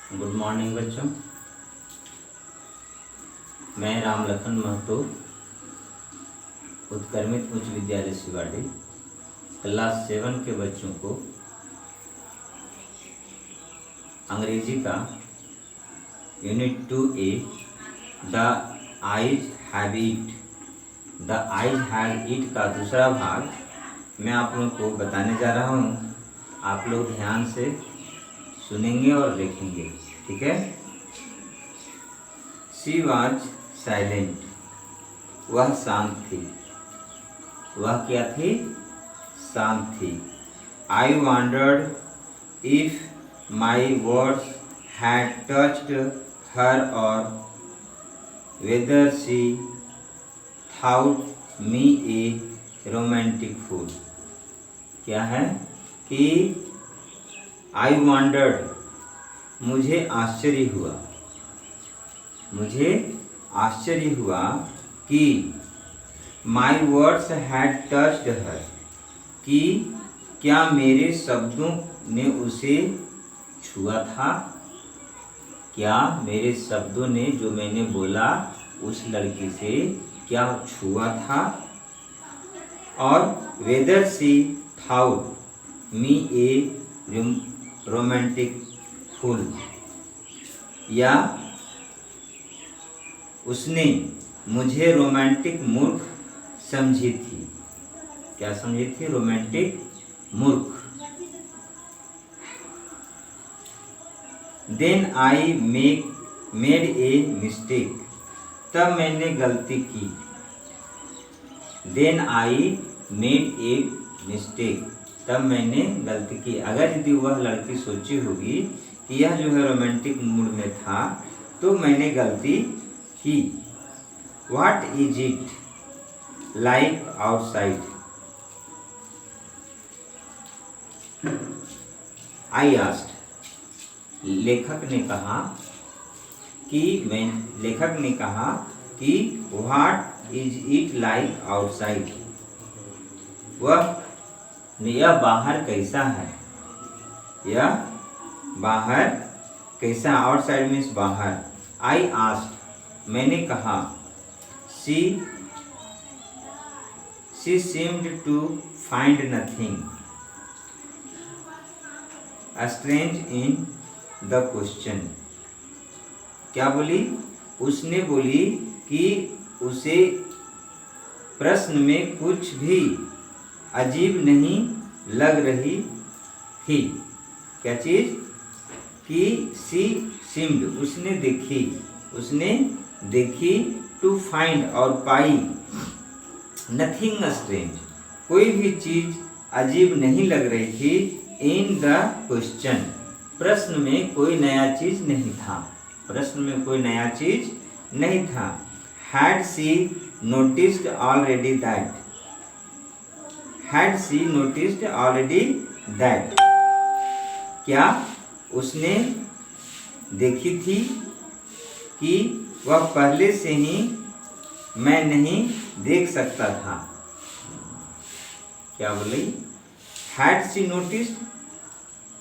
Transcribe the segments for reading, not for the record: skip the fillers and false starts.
Good morning बच्चों। मैं राम लखन महतो उत्क्रमित उच्च विद्यालय शिवाड़ी क्लास 7 के बच्चों को अंग्रेजी का unit 2A the eyes have it का दूसरा भाग मैं आप लोगों को बताने जा रहा हूँ। आप लोग ध्यान से सुनेंगे और देखेंगे, ठीक है। शी वॉज साइलेंट, वह शांत थी। वह क्या थी? शांत थी। I wondered if my words had touched her और whether she thought me a romantic fool. क्या है कि आई वंडर्ड, मुझे आश्चर्य हुआ कि my words had touched her, कि क्या मेरे शब्दों ने उसे छुआ था। क्या मेरे शब्दों ने जो मैंने बोला उस लड़की से क्या छुआ था। और whether she thought me a romantic fool, या उसने मुझे रोमांटिक मूर्ख समझी थी। क्या समझी थी? रोमांटिक मूर्ख। Then I made a mistake, तब मैंने गलती की। Then I made a mistake, तब मैंने गलती की। अगर यदि वह लड़की सोची होगी कि यह जो है रोमांटिक मूड में था तो मैंने गलती की। What is it like outside, I asked. लेखक ने कहा कि what is it like outside, यह बाहर कैसा है। यह बाहर कैसा? आउटसाइड मीन्स बाहर। आई आस्क्ड, मैंने कहा। She seemed to find nothing strange in the question. क्या बोली? उसने बोली कि उसे प्रश्न में कुछ भी अजीब नहीं लग रही थी। क्या चीज? कि शी सीम्ड, उसने देखी टू फाइंड, और पाई, नथिंग स्ट्रेंज, कोई भी चीज अजीब नहीं लग रही थी। इन द क्वेश्चन, प्रश्न में कोई नया चीज नहीं था। Had she noticed already that, क्या उसने देखी थी कि वह पहले से ही मैं नहीं देख सकता था। क्या बोली? हैड शी नोटिस्ड,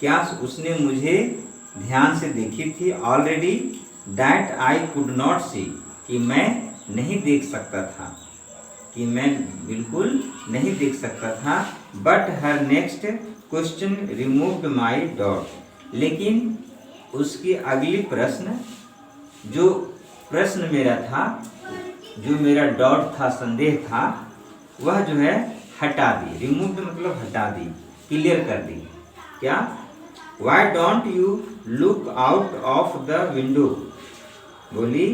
क्या उसने मुझे ध्यान से देखी थी। Already that I could not see, कि मैं नहीं देख सकता था, कि मैं बिल्कुल नहीं देख सकता था। But her next question removed my doubt, लेकिन उसकी अगली प्रश्न, जो प्रश्न मेरा था, जो मेरा डाउट था, संदेह था, वह जो है हटा दी। रिमूव्ड मतलब हटा दी, क्लियर कर दी। क्या? Why don't you look out of the window, बोली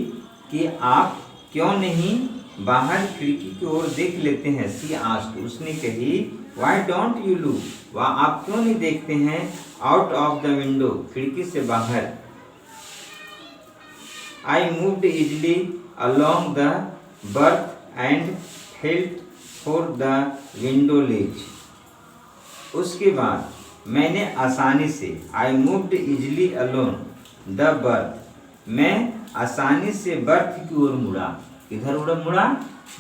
कि आप क्यों नहीं बाहर खिड़की की ओर देख लेते हैं। सी आस्क्ड, उसने कही। वाई डोंट यू लुक, वह आप क्यों नहीं देखते हैं। आउट ऑफ द विंडो, खिड़की से बाहर। I moved easily along the berth and felt for the window ledge. उसके बाद मैंने आसानी से, I moved easily along the berth, मैं आसानी से बर्थ की ओर मुड़ा। किधर मुड़ा?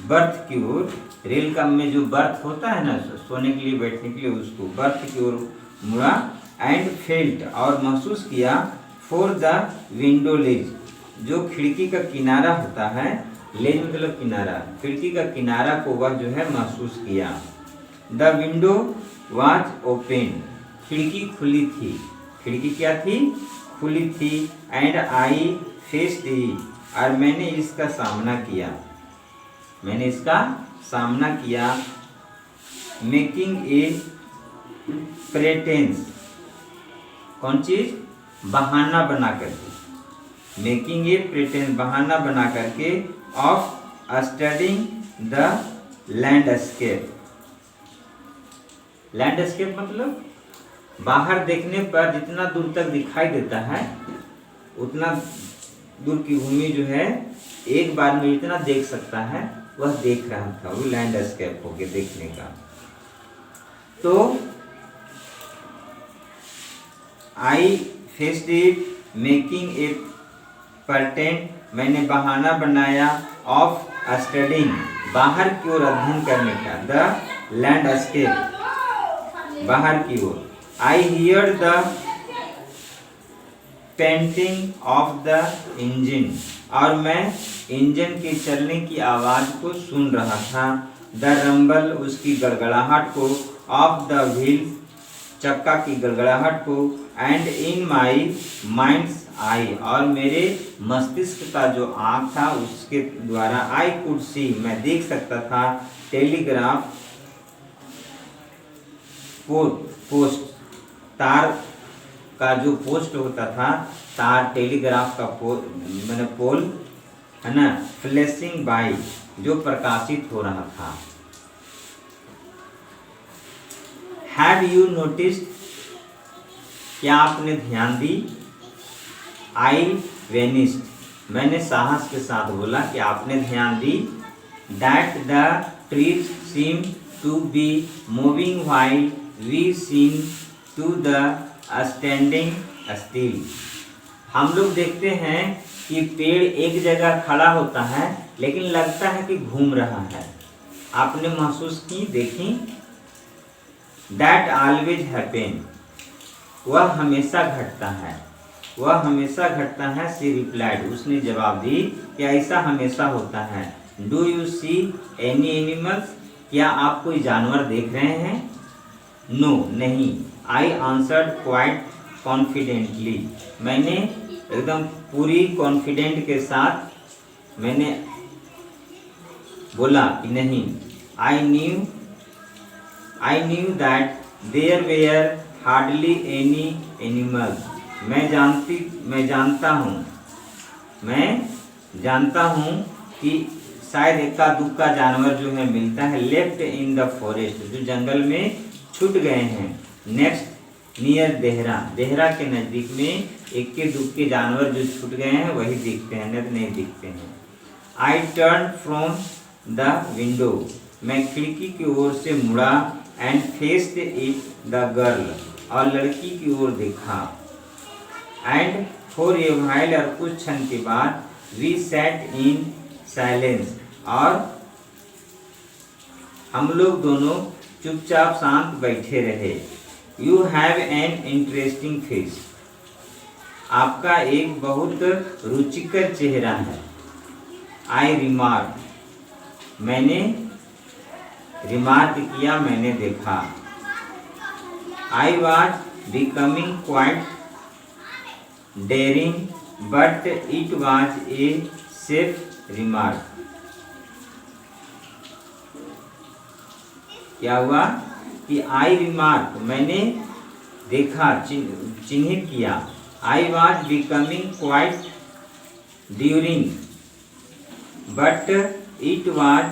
बर्थ की ओर। रेल का में जो बर्थ होता है ना, सोने के लिए, बैठने के लिए, उसको बर्थ की ओर मुड़ा। एंड फेल्ट, और महसूस किया। फॉर द विंडो लेज, जो खिड़की का किनारा होता है, लेज मतलब किनारा, खिड़की का किनारा को वह जो है महसूस किया। द विंडो वॉज ओपन, खिड़की खुली थी, खिड़की क्या थी, खुली थी। एंड आई फेस्ड इट, और मैंने इसका सामना किया, मैंने इसका सामना किया। मेकिंग ए प्रेटेंस, कौन चीज, बहाना बना करके, मेकिंग ए प्रेटेंस बहाना बना करके, of studying the landscape. Landscape मतलब बाहर देखने पर जितना दूर तक दिखाई देता है उतना दूर की भूमि जो है एक बार में इतना देख सकता है, वह देख रहा था, वो लैंडस्केप हो गया देखने का। तो I faced it making a pretend, मैंने बहाना बनाया, ऑफ स्टडिंग, बाहर की ओर अध्ययन करने का, द लैंडस्केप, बाहर की ओर। I hear the painting of the engine, और मैं इंजन के चलने की आवाज को सुन रहा था। द रंबल, उसकी गड़गड़ाहट को, ऑफ द व्हील, चक्का की गड़गड़ाहट को। एंड इन माई माइंड्स आई, और मेरे मस्तिष्क का जो आँख था उसके द्वारा, आई कुड सी, मैं देख सकता था, टेलीग्राफ पोस्ट, तार का जो पोस्ट होता था, तार टेलीग्राफ का मैंने पोल है ना, फ्लैशिंग बाय, जो प्रकाशित हो रहा था। हैव यू नोटिस्ड, क्या आपने ध्यान दी, आई वेनिस्ड, मैंने साहस के साथ बोला कि आपने ध्यान दी। That the trees seem to be moving while we seem to the standing still, हम लोग देखते हैं कि पेड़ एक जगह खड़ा होता है लेकिन लगता है कि घूम रहा है, आपने महसूस की, देखी। दैट ऑलवेज हैपन, वह हमेशा घटता है, वह हमेशा घटता है। सी रिप्लाइड, उसने जवाब दी कि ऐसा हमेशा होता है। Do you see any animals, क्या आप कोई जानवर देख रहे हैं। नो, नहीं। आई आंसर्ड क्वाइट कॉन्फिडेंटली, मैंने एकदम पूरी कॉन्फिडेंट के साथ मैंने बोला कि नहीं। I knew that there were hardly any animal, मैं जानता हूँ कि शायद इक्का दुक्का जानवर जो है मिलता है। लेफ्ट इन द फॉरेस्ट, जो जंगल में छूट गए हैं। नेक्स्ट नियर देहरा, देहरा के नज़दीक में इक्के दुक्के जानवर जो छूट गए हैं वही दिखते हैं, नहीं दिखते हैं। I turn from the window, मैं खिड़की की ओर से मुड़ा। And faced it the girl, और लड़की की ओर देखा। एंड फॉर ए व्हाइल, और कुछ क्षण के बाद, वी सैट इन साइलेंस, और हम लोग दोनों चुपचाप शांत बैठे रहे। You have an interesting face, आपका एक बहुत रुचिकर चेहरा है। आई रिमार्क, मैंने रिमार्क किया, मैंने देखा। I was becoming quite daring but it was a safe remark, क्या हुआ कि आई रिमार्क, मैंने देखा, चिन्हित किया। I was becoming quite during but it was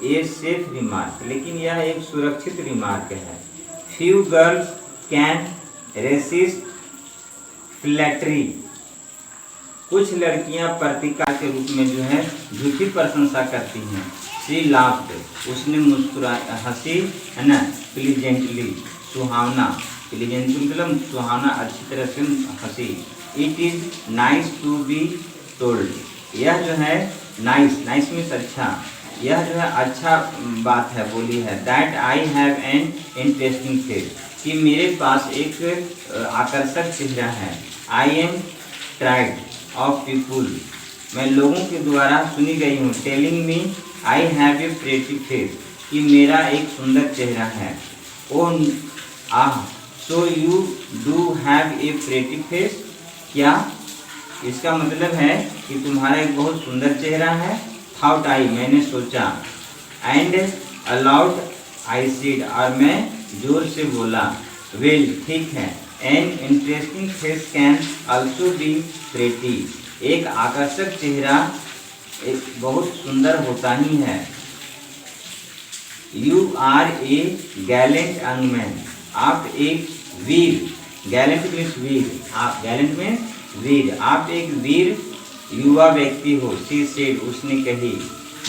a safe remark, लेकिन यह एक सुरक्षित रिमार्क है। Few girls can resist flattery, कुछ लड़कियां प्रतिकार के रूप में जो है झूठी प्रशंसा करती हैं। शी लाफ्ड, उसने मुस्कुरा, हंसी है ना। प्लीजेंटली, सुहावना, प्लीजेंटली मतलब सुहावना, अच्छी तरह से हंसी। It is nice to be told, यह जो है नाइस, नाइस मीन्स अच्छा, यह जो है अच्छा बात है, बोली है। That I have an interesting face, कि मेरे पास एक आकर्षक चेहरा है। I am tired of people, मैं लोगों के द्वारा सुनी गई हूँ। Telling me I have a pretty face, कि मेरा एक सुंदर चेहरा है। Oh ah, so you do have a pretty face, क्या इसका मतलब है कि तुम्हारा एक बहुत सुंदर चेहरा है। थाउट आई, मैंने सोचा। एंड अलाउड आई सेड, और मैं जोर से बोला। वेल, ठीक है। An interesting face can also be pretty, एक आकर्षक चेहरा एक बहुत सुंदर होता ही है। You are a gallant young man, आप एक वीर, गैलेंट मीन्स वीर, आप गैलेंट में वीर, आप एक वीर युवा व्यक्ति हो। शी सेड, उसने कही।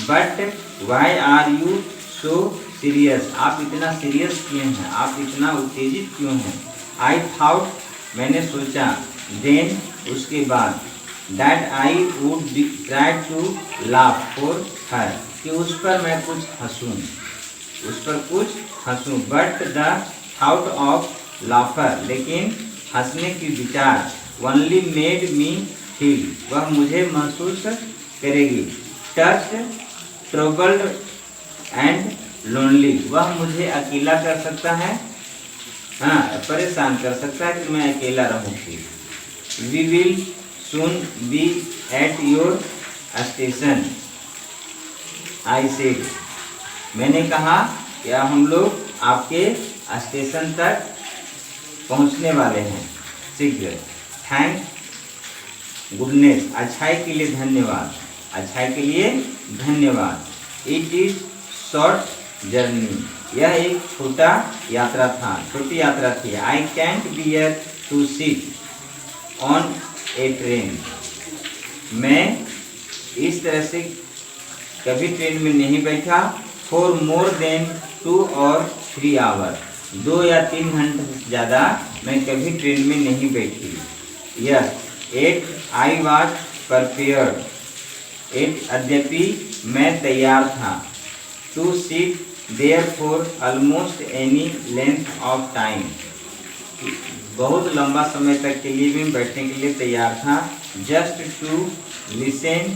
But why are you so serious, आप इतना सीरियस क्यों हैं, आप इतना उत्तेजित क्यों हैं। आई थाउट, मैंने सोचा। देन, उसके बाद। That I would try to laugh for her, कि उस पर मैं कुछ हंसूं, उस पर कुछ हंसूं। But the thought of laughter, लेकिन हंसने की विचार। ओनली मेड मी फील, वह मुझे महसूस करेगी। टच ट्रबल्ड एंड लोनली, वह मुझे अकेला कर सकता है, हाँ परेशान कर सकता है कि मैं अकेला रहूँगी। We will soon be at your station, I said, मैंने कहा कि हम लोग आपके स्टेशन तक पहुंचने वाले हैं शीघ्र। थैंक गुडनेस, अच्छाई के लिए धन्यवाद, अच्छाई के लिए धन्यवाद। इट इज शॉर्ट जर्नी, यह एक छोटा यात्रा था, छोटी यात्रा थी। I can't bear to sit on a train, मैं इस तरह से कभी ट्रेन में नहीं बैठा। For more than 2 or 3 hours, 2 या 3 घंटे से ज़्यादा मैं कभी ट्रेन में नहीं बैठी। Yes, at I was prepared, at यद्यपि मैं तैयार था। To seat there for almost any length of time, बहुत लंबा समय तक के लिए भी बैठने के लिए तैयार था। Just to listen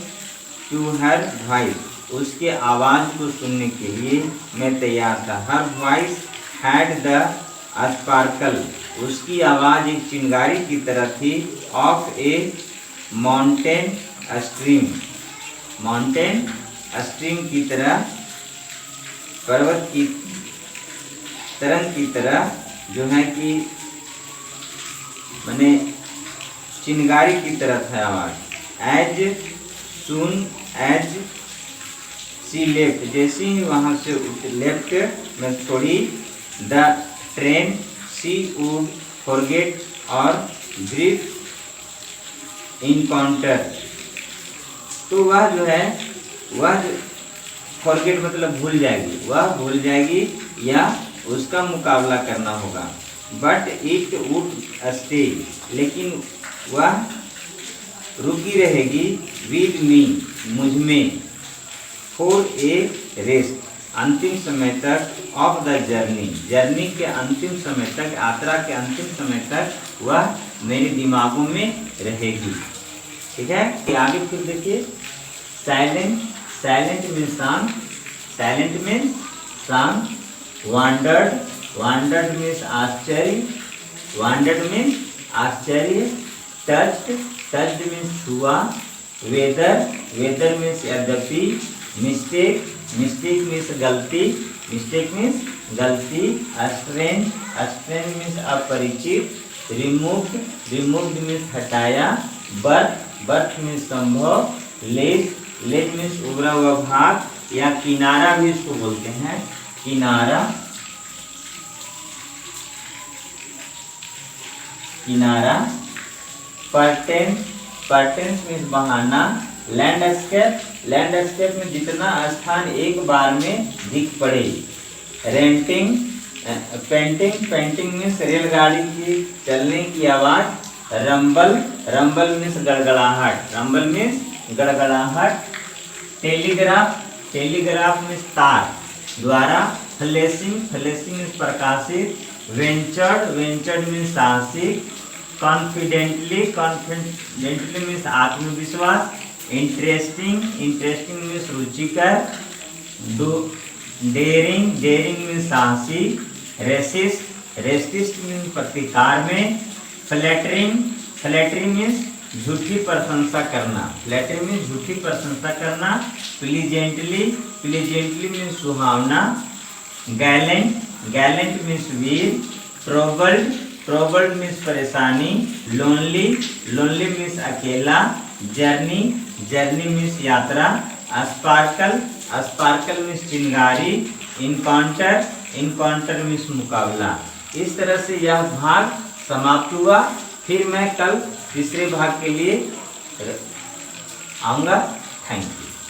to her voice, उसके आवाज़ को सुनने के लिए मैं तैयार था। Her voice had the sparkle, उसकी आवाज़ एक चिंगारी की तरह थी। Of a mountain stream, mountain stream की तरह, पर्वत की तरंग की तरह, जो है कि मैंने चिंगारी की तरह था आवाज़। एज सुन एज सी लेफ्ट, जैसे ही वहाँ से लेफ्ट में थोड़ी, the train she would forget और ब्रीफ इनकाउंटर, तो वह जो है वह फॉरगेट मतलब भूल जाएगी, वह भूल जाएगी या उसका मुकाबला करना होगा। बट इट वुड स्टे, लेकिन वह रुकी रहेगी। विद मी, मुझ में। फॉर ए रेस्ट, अंतिम समय तक। ऑफ द जर्नी, जर्नी के अंतिम समय तक, यात्रा के अंतिम समय तक वह मेरे दिमागों में रहेगी। ठीक है, आगे फिर देखिए। साइलेंट, साइलेंट मीन्स शांत, साइलेंट मीन्स शांत। वांडर्ड, वांडर्ड मीन्स आश्चर्य, वांडर्ड मीन्स आश्चर्य। टच्ड, टच्ड मीन्स छुआ। वेदर, वेदर मीन्स यद्यपि। मिस्टेक, मिस्टेक मीन्स गलती, मिस्टेक मीन्स गलती। स्ट्रेंज, स्ट्रेंज मीन्स अपरिचित। रिमूव्ड, रिमूव्ड मीन्स हटाया। बर्थ, बर्थ मीन्स संभव। लेज, लेज मीन्स उभरा हुआ भाग या किनारा भी इसको बोलते हैं, किनारा, किनारा। पर्टेन, पर्टेंस मीन्स बहाना। लैंडस्केप, लैंडस्केप में जितना स्थान एक बार में दिख पड़े। रेंटिंग, पेंटिंग, पेंटिंग मीन्स रेलगाड़ी की चलने की आवाज़। रंबल, रंबल मीन्स गड़गड़ाहट, रंबल मीन्स गड़गड़ाहट। टेलीग्राफ, टेलीग्राफ मीन्स तार द्वारा। फ्लैशिंग, फ्लैशिंग मीन्स प्रकाशित। वेंचर्ड, वेंचर्ड मीन्स साहसिक। कॉन्फिडेंटली मीन्स आत्मविश्वास, इंटरेस्टिंग मीन्स रुचिकर, डेयरिंग मीन्स साहसी, रेसिस्ट मीन्स प्रतिकार में, फ्लैटरिंग मीन्स झूठी प्रशंसा करना, प्लीजेंटली मीन्स सुहावना, गैलेंट मीन्स वीर, ट्रबल्ड मीन्स परेशानी, लोनली मीन्स अकेला, जर्नी मीन्स यात्रा, स्पार्कल मीन्स चिंगारी, इनकाउंटर मीन्स मुकाबला। इस तरह से यह भाग समाप्त हुआ। फिर मैं कल तीसरे भाग के लिए आऊँगा। Thank you.